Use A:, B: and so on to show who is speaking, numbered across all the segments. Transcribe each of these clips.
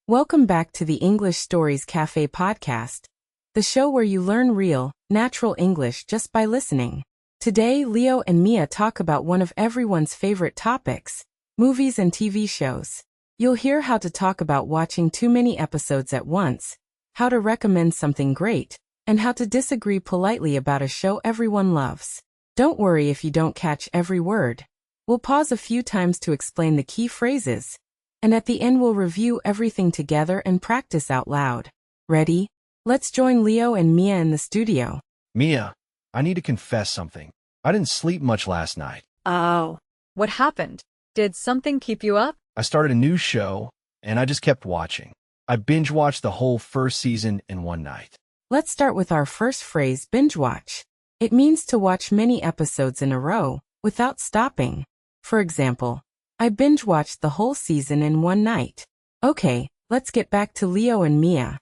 A: Welcome back to the English Stories Cafe podcast, the show where you learn real, natural English just by listening. Today, Leo and Mia talk about one of everyone's favorite topics, movies and TV shows. You'll hear how to talk about watching too many episodes at once, how to recommend something great, and how to disagree politely about a show everyone loves. Don't worry if you don't catch every word. We'll pause a few times to explain the key phrases, and at the end we'll review everything together and practice out loud. Ready? Let's join Leo and Mia in the studio.
B: Mia, I need to confess something. I didn't sleep much last night.
C: Oh, what happened? Did something keep you up?
B: I started a new show, and I just kept watching. I binge-watched the whole first season in one night.
A: Let's start with our first phrase, binge watch. It means to watch many episodes in a row, without stopping. For example, I binge-watched the whole season in one night. Okay, let's get back to Leo and Mia.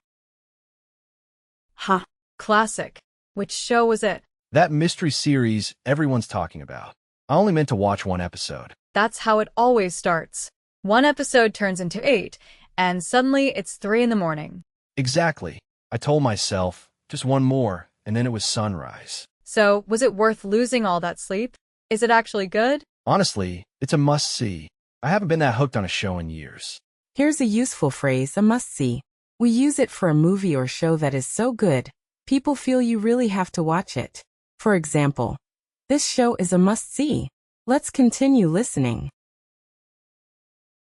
C: Ha, classic. Which show was it?
B: That mystery series everyone's talking about. I only meant to watch one episode.
C: That's how it always starts. One episode turns into 8, and suddenly it's 3 in the morning.
B: Exactly. I told myself, just one more, and then it was sunrise.
C: So, was it worth losing all that sleep? Is it actually good?
B: Honestly, it's a must-see. I haven't been that hooked on a show in years.
A: Here's a useful phrase, a must-see. We use it for a movie or show that is so good, people feel you really have to watch it. For example, this show is a must-see. Let's continue listening.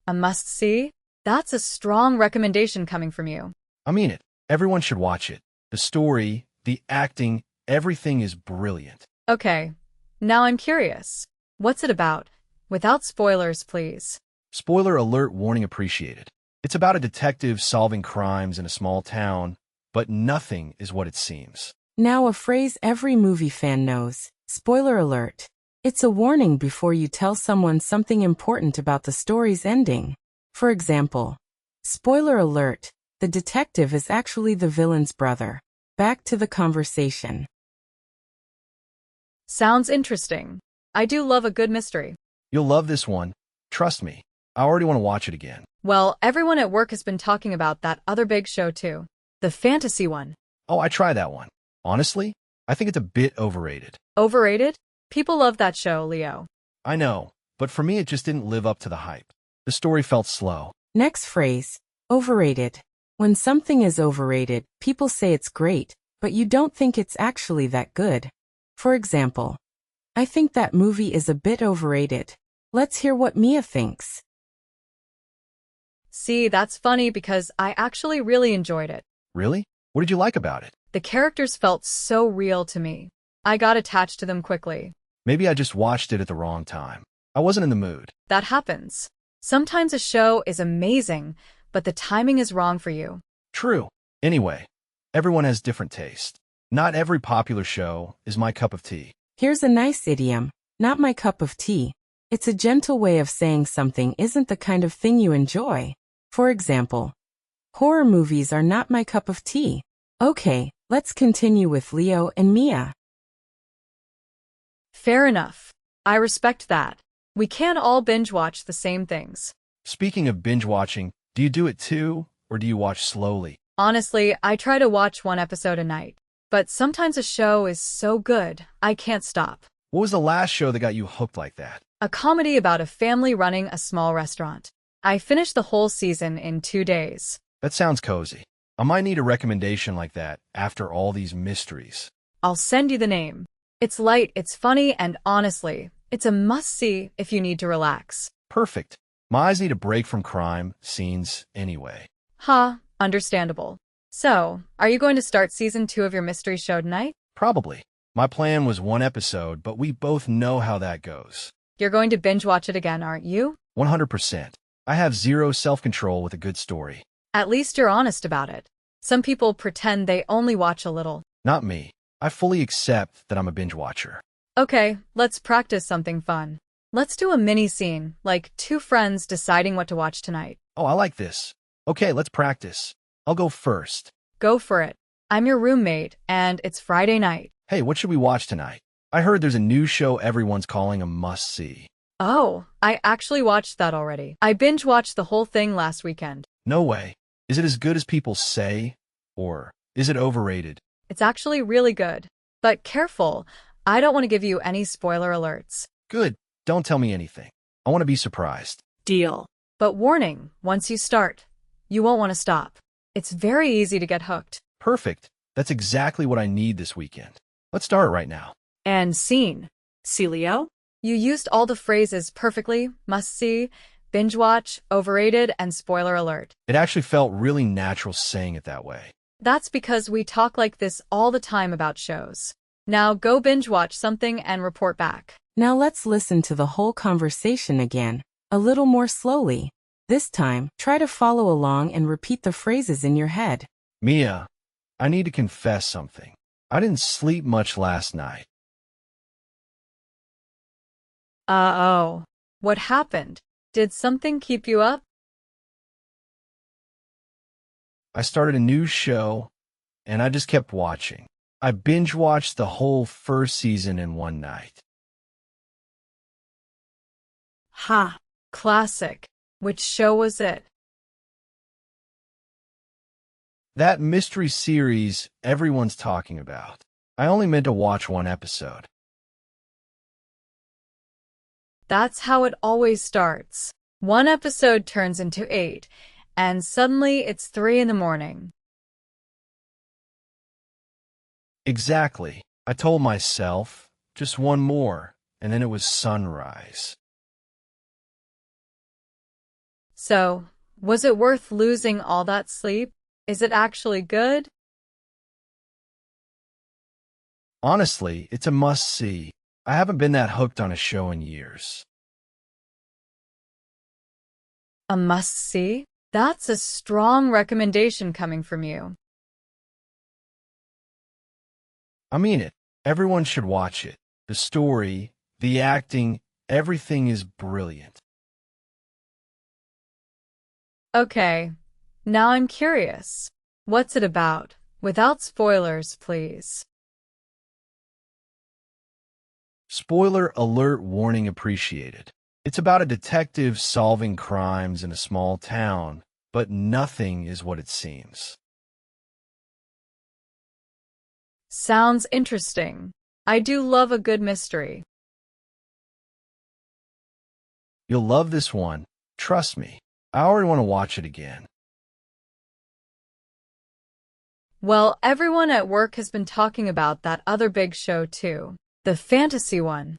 C: A must-see? That's a strong recommendation coming from you.
B: I mean it. Everyone should watch it. The story, the acting, everything is brilliant.
C: Okay, now I'm curious. What's it about? Without spoilers, please.
B: Spoiler alert warning appreciated. It's about a detective solving crimes in a small town, but nothing is what it seems.
A: Now a phrase every movie fan knows, spoiler alert. It's a warning before you tell someone something important about the story's ending. For example, spoiler alert, the detective is actually the villain's brother. Back to the conversation.
C: Sounds interesting. I do love a good mystery.
B: You'll love this one. Trust me. I already want to watch it again.
C: Well, everyone at work has been talking about that other big show too. The fantasy one.
B: Oh, I tried that one. Honestly, I think it's a bit overrated.
C: Overrated? People love that show, Leo.
B: I know, but for me it just didn't live up to the hype. The story felt slow.
A: Next phrase, overrated. When something is overrated, people say it's great, but you don't think it's actually that good. For example, I think that movie is a bit overrated. Let's hear what Mia thinks.
C: See, that's funny because I actually really enjoyed it.
B: Really? What did you like about it?
C: The characters felt so real to me. I got attached to them quickly.
B: Maybe I just watched it at the wrong time. I wasn't in the mood.
C: That happens. Sometimes a show is amazing, but the timing is wrong for you.
B: True. Anyway, everyone has different taste. Not every popular show is my cup of tea.
A: Here's a nice idiom, not my cup of tea. It's a gentle way of saying something isn't the kind of thing you enjoy. For example, horror movies are not my cup of tea. Okay, let's continue with Leo and Mia.
C: Fair enough. I respect that. We can't all binge watch the same things.
B: Speaking of binge watching, do you do it too, or do you watch slowly?
C: Honestly, I try to watch one episode a night. But sometimes a show is so good, I can't stop.
B: What was the last show that got you hooked like that?
C: A comedy about a family running a small restaurant. I finished the whole season in 2 days.
B: That sounds cozy. I might need a recommendation like that after all these mysteries.
C: I'll send you the name. It's light, it's funny, and honestly, it's a must-see if you need to relax.
B: Perfect. My eyes need a break from crime scenes anyway.
C: Ha, understandable. So, are you going to start season 2 of your mystery show tonight?
B: Probably. My plan was one episode, but we both know how that goes.
C: You're going to binge watch it again, aren't you?
B: 100%. I have zero self-control with a good story.
C: At least you're honest about it. Some people pretend they only watch a little.
B: Not me. I fully accept that I'm a binge watcher.
C: Okay, let's practice something fun. Let's do a mini scene, like 2 friends deciding what to watch tonight.
B: Oh, I like this. Okay, let's practice. I'll go first.
C: Go for it. I'm your roommate, and it's Friday night.
B: Hey, what should we watch tonight? I heard there's a new show everyone's calling a must-see.
C: Oh, I actually watched that already. I binge-watched the whole thing last weekend.
B: No way. Is it as good as people say, or is it overrated?
C: It's actually really good. But careful, I don't want to give you any spoiler alerts.
B: Good. Don't tell me anything. I want to be surprised.
C: Deal. But warning, once you start, you won't want to stop. It's very easy to get hooked.
B: Perfect. That's exactly what I need this weekend. Let's start right now.
C: And scene. See, Leo? You used all the phrases perfectly: must see, binge watch, overrated, and spoiler alert.
B: It actually felt really natural saying it that way.
C: That's because we talk like this all the time about shows. Now go binge watch something and report back.
A: Now let's listen to the whole conversation again, a little more slowly. This time, try to follow along and repeat the phrases in your head.
B: Mia, I need to confess something. I didn't sleep much last night.
C: Uh-oh. What happened? Did something keep you up?
B: I started a new show, and I just kept watching. I binge-watched the whole first season in one night.
C: Ha! Classic. Which show was it?
B: That mystery series everyone's talking about. I only meant to watch one episode.
C: That's how it always starts. One episode turns into 8, and suddenly it's 3 in the morning.
B: Exactly. I told myself, just one more, and then it was sunrise.
C: So, was it worth losing all that sleep? Is it actually good?
B: Honestly, it's a must-see. I haven't been that hooked on a show in years.
C: A must-see? That's a strong recommendation coming from you.
B: I mean it. Everyone should watch it. The story, the acting, everything is brilliant.
C: Okay, now I'm curious. What's it about? Without spoilers, please.
B: Spoiler alert warning appreciated. It's about a detective solving crimes in a small town, but nothing is what it seems.
C: Sounds interesting. I do love a good mystery.
B: You'll love this one. Trust me. I already want to watch it again.
C: Well, everyone at work has been talking about that other big show too. The fantasy one.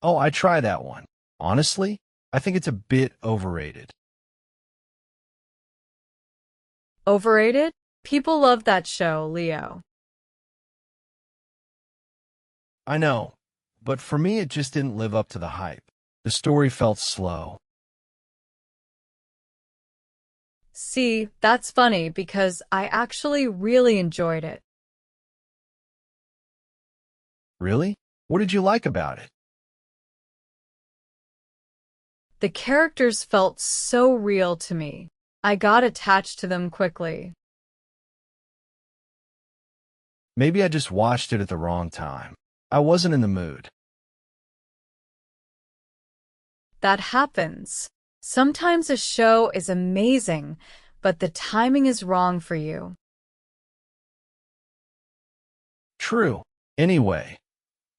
B: Oh, I try that one. Honestly, I think it's a bit overrated.
C: Overrated? People love that show, Leo.
B: I know, but for me it just didn't live up to the hype. The story felt slow.
C: See, that's funny because I actually really enjoyed it.
B: Really? What did you like about it?
C: The characters felt so real to me. I got attached to them quickly.
B: Maybe I just watched it at the wrong time. I wasn't in the mood.
C: That happens. Sometimes a show is amazing, but the timing is wrong for you.
B: True. Anyway,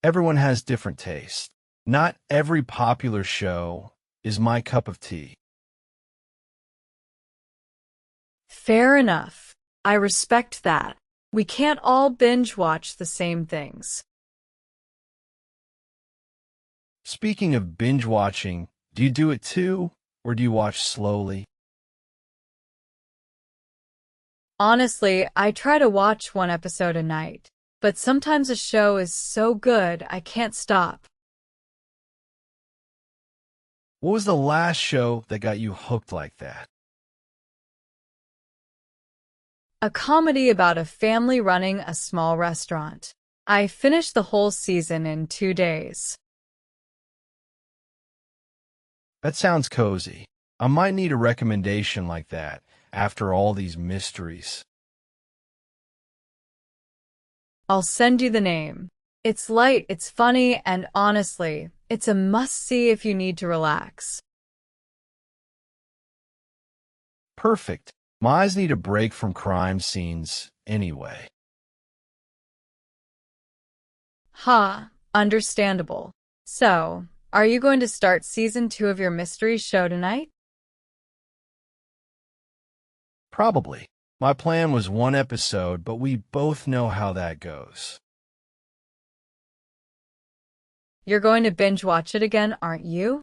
B: everyone has different tastes. Not every popular show is my cup of tea.
C: Fair enough. I respect that. We can't all binge watch the same things.
B: Speaking of binge watching, do you do it too, or do you watch slowly?
C: Honestly, I try to watch one episode a night, but sometimes a show is so good I can't stop.
B: What was the last show that got you hooked like that?
C: A comedy about a family running a small restaurant. I finished the whole season in 2 days.
B: That sounds cozy. I might need a recommendation like that after all these mysteries.
C: I'll send you the name. It's light, it's funny, and honestly, it's a must-see if you need to relax.
B: Perfect. My eyes need a break from crime scenes anyway.
C: Ha, understandable. So, are you going to start season 2 of your mystery show tonight?
B: Probably. My plan was one episode, but we both know how that goes.
C: You're going to binge watch it again, aren't you?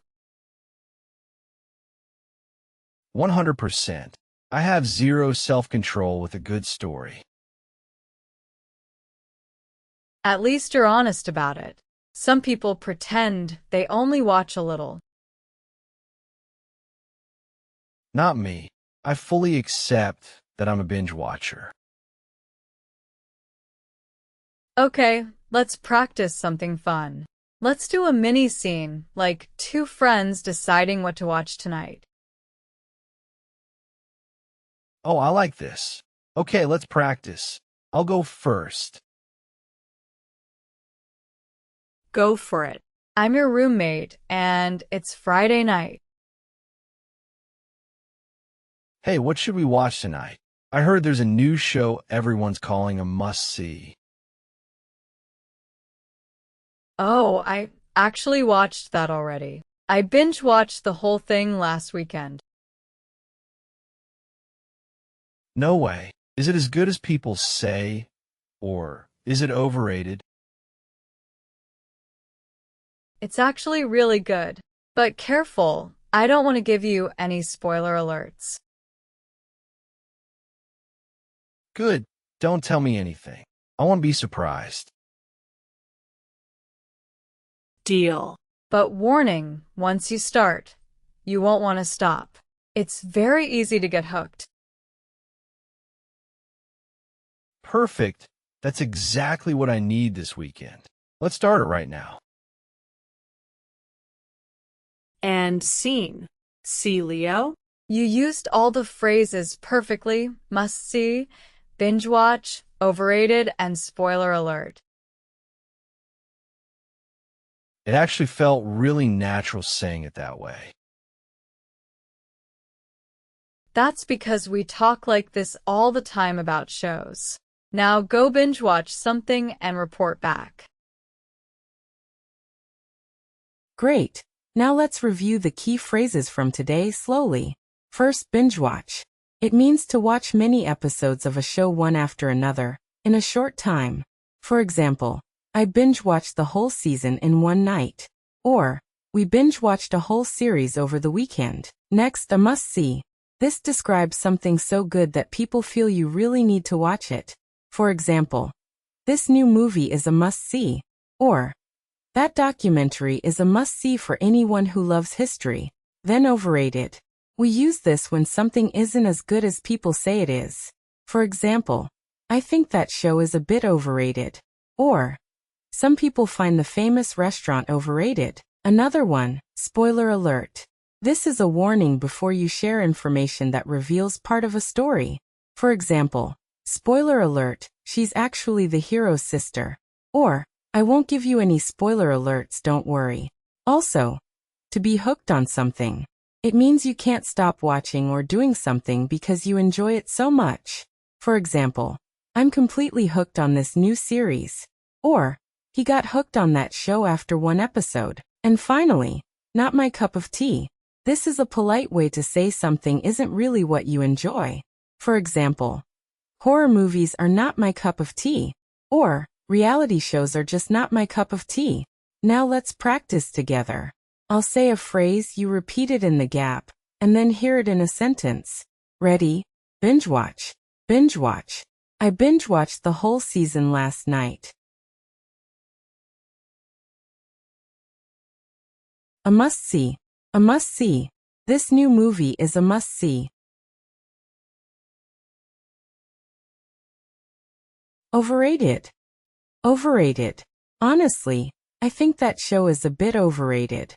B: 100%. I have zero self-control with a good story.
C: At least you're honest about it. Some people pretend they only watch a little.
B: Not me. I fully accept that I'm a binge watcher.
C: Okay, let's practice something fun. Let's do a mini scene, like two friends deciding what to watch tonight.
B: Oh, I like this. Okay, let's practice. I'll go first.
C: Go for it. I'm your roommate, and it's Friday night.
B: Hey, what should we watch tonight? I heard there's a new show everyone's calling a must-see.
C: Oh, I actually watched that already. I binge-watched the whole thing last weekend.
B: No way. Is it as good as people say? Or is it overrated?
C: It's actually really good. But careful, I don't want to give you any spoiler alerts.
B: Good. Don't tell me anything. I want to be surprised.
C: Deal. But warning, once you start, you won't want to stop. It's very easy to get hooked.
B: Perfect. That's exactly what I need this weekend. Let's start it right now.
D: And scene. See, Leo?
C: You used all the phrases perfectly: must see, binge watch, overrated, and spoiler alert.
B: It actually felt really natural saying it that way.
C: That's because we talk like this all the time about shows. Now go binge watch something and report back.
A: Great. Now let's review the key phrases from today slowly. First, binge watch. It means to watch many episodes of a show one after another, in a short time. For example, I binge-watched the whole season in one night. Or, we binge-watched a whole series over the weekend. Next, a must-see. This describes something so good that people feel you really need to watch it. For example, this new movie is a must-see. Or, that documentary is a must-see for anyone who loves history. Then overrated. We use this when something isn't as good as people say it is. For example, I think that show is a bit overrated. Or, some people find the famous restaurant overrated. Another one, spoiler alert. This is a warning before you share information that reveals part of a story. For example, spoiler alert, she's actually the hero's sister. Or, I won't give you any spoiler alerts, don't worry. Also, to be hooked on something. It means you can't stop watching or doing something because you enjoy it so much. For example, I'm completely hooked on this new series. Or, he got hooked on that show after one episode. And finally, not my cup of tea. This is a polite way to say something isn't really what you enjoy. For example, horror movies are not my cup of tea. Or, reality shows are just not my cup of tea. Now let's practice together. I'll say a phrase, you repeat it in the gap, and then hear it in a sentence. Ready? Binge watch. Binge watch. I binge watched the whole season last night. A must-see. A must-see. This new movie is a must-see. Overrated. Overrated. Honestly, I think that show is a bit overrated.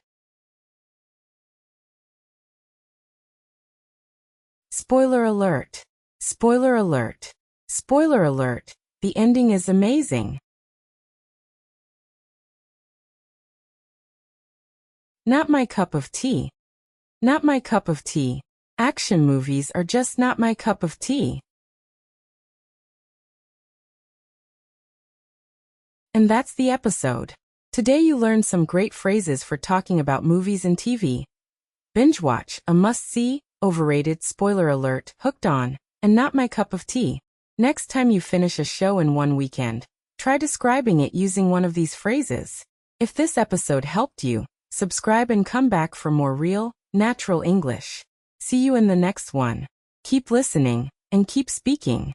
A: Spoiler alert. Spoiler alert. Spoiler alert. The ending is amazing. Not my cup of tea. Not my cup of tea. Action movies are just not my cup of tea. And that's the episode. Today you learned some great phrases for talking about movies and TV. Binge watch, a must-see, overrated, spoiler alert, hooked on, and not my cup of tea. Next time you finish a show in one weekend, try describing it using one of these phrases. If this episode helped you, subscribe and come back for more real, natural English. See you in the next one. Keep listening, and keep speaking.